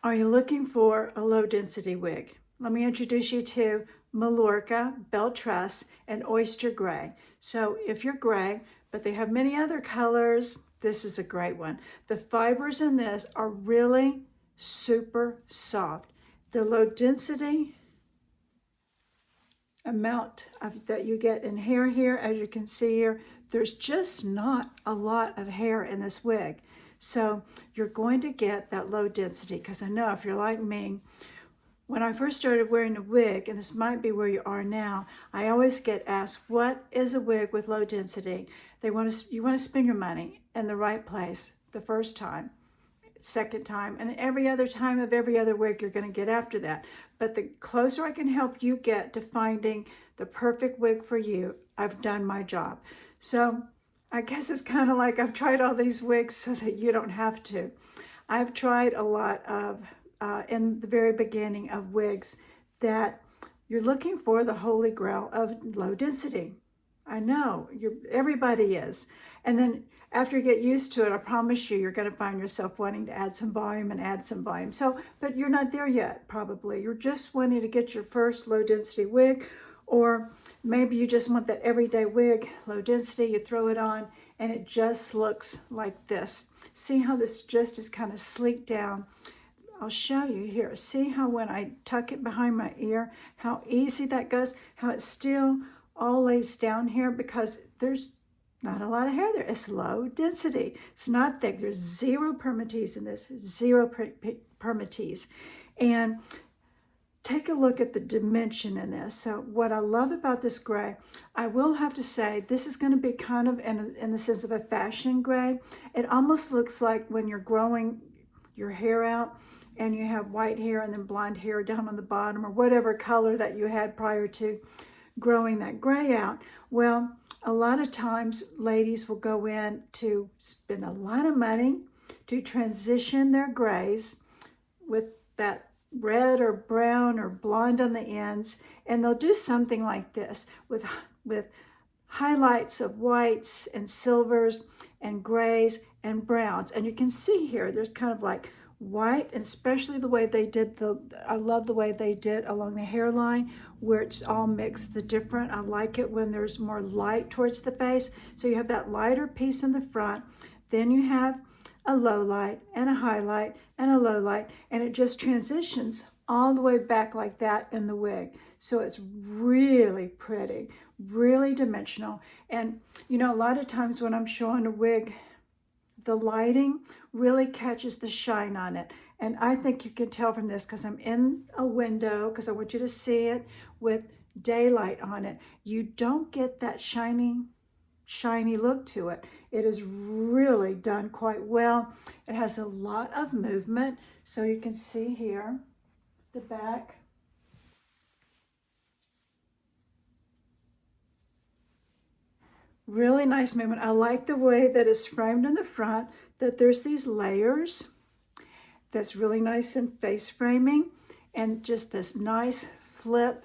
Are you looking for a low density wig? Let me introduce you to Mallorca, Belle Tress, and Oyster Gray. So if you're gray, but they have many other colors, this is a great one. The fibers in this are really super soft. The low density amount that you get in hair here, as you can see here, there's just not a lot of hair in this wig. So you're going to get that low density, because I know if you're like me, when I first started wearing a wig, and this might be where you are now, I always get asked, what is a wig with low density? You want to spend your money in the right place the first time, second time, and every other time of every other wig you're going to get after that. But the closer I can help you get to finding the perfect wig for you, I've done my job. So I guess it's kind of like I've tried all these wigs so that you don't have to. I've tried a lot of, in the very beginning, of wigs that you're looking for the holy grail of low density. I know, everybody is. And then after you get used to it, I promise you're going to find yourself wanting to add some volume and add some volume. So, but you're not there yet, probably. You're just wanting to get your first low density wig, or maybe you just want that everyday wig, low density, you throw it on and it just looks like this. See how this just is kind of sleeked down? I'll show you here. See how when I tuck it behind my ear, how easy that goes, how it still all lays down here, because there's not a lot of hair there. It's low density. It's not thick. There's zero permatease in this, zero permatease. And take a look at the dimension in this. So what I love about this gray, I will have to say, this is going to be kind of in the sense of a fashion gray. It almost looks like when you're growing your hair out and you have white hair and then blonde hair down on the bottom, or whatever color that you had prior to growing that gray out. Well, a lot of times ladies will go in to spend a lot of money to transition their grays with that red or brown or blonde on the ends, and they'll do something like this with highlights of whites and silvers and grays and browns. And you can see here there's kind of like white, and especially the way they did I love the way they did along the hairline, where it's all mixed, the different. I like it when there's more light towards the face. So you have that lighter piece in the front, then you have a low light and a highlight and a low light, and it just transitions all the way back like that in the wig. So it's really pretty, really dimensional. And you know, a lot of times when I'm showing a wig, the lighting really catches the shine on it. And I think you can tell from this, because I'm in a window, because I want you to see it with daylight on it. You don't get that shiny look to it. It is really done quite well. It has a lot of movement. So you can see here, the back. Really nice movement. I like the way that it's framed in the front, that there's these layers. That's really nice in face framing, and just this nice flip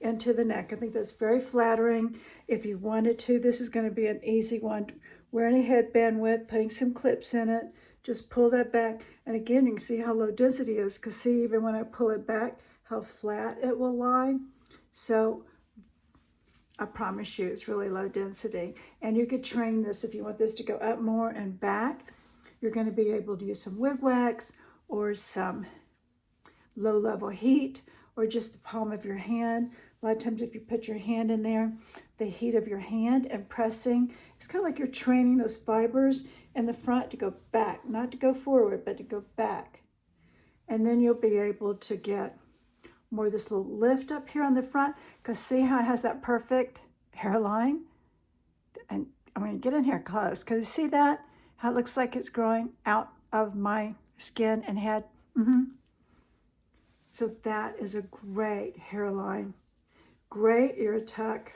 into the neck. I think that's very flattering. If you wanted to, this is going to be an easy one. Wearing a headband with, putting some clips in it, just pull that back. And again, you can see how low density it is, because see, even when I pull it back, how flat it will lie. So I promise you, it's really low density. And you could train this if you want this to go up more and back. You're going to be able to use some wig wax or some low-level heat, or just the palm of your hand. A lot of times if you put your hand in there, the heat of your hand and pressing, it's kind of like you're training those fibers in the front to go back, not to go forward, but to go back. And then you'll be able to get more of this little lift up here on the front, because see how it has that perfect hairline? And I'm going to get in here close, because you see that? How it looks like it's growing out of my skin and head. So that is a great hairline, great ear tuck,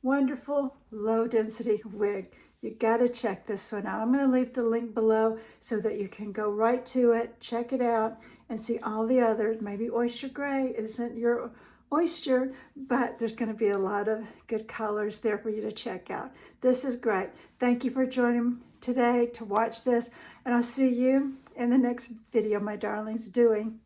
wonderful low density wig. You gotta check this one out. I'm gonna leave the link below so that you can go right to it, check it out, and see all the others. Maybe Oyster Gray isn't your oyster, but there's gonna be a lot of good colors there for you to check out. This is great. Thank you for joining today to watch this, and I'll see you in the next video, my darlings, doing.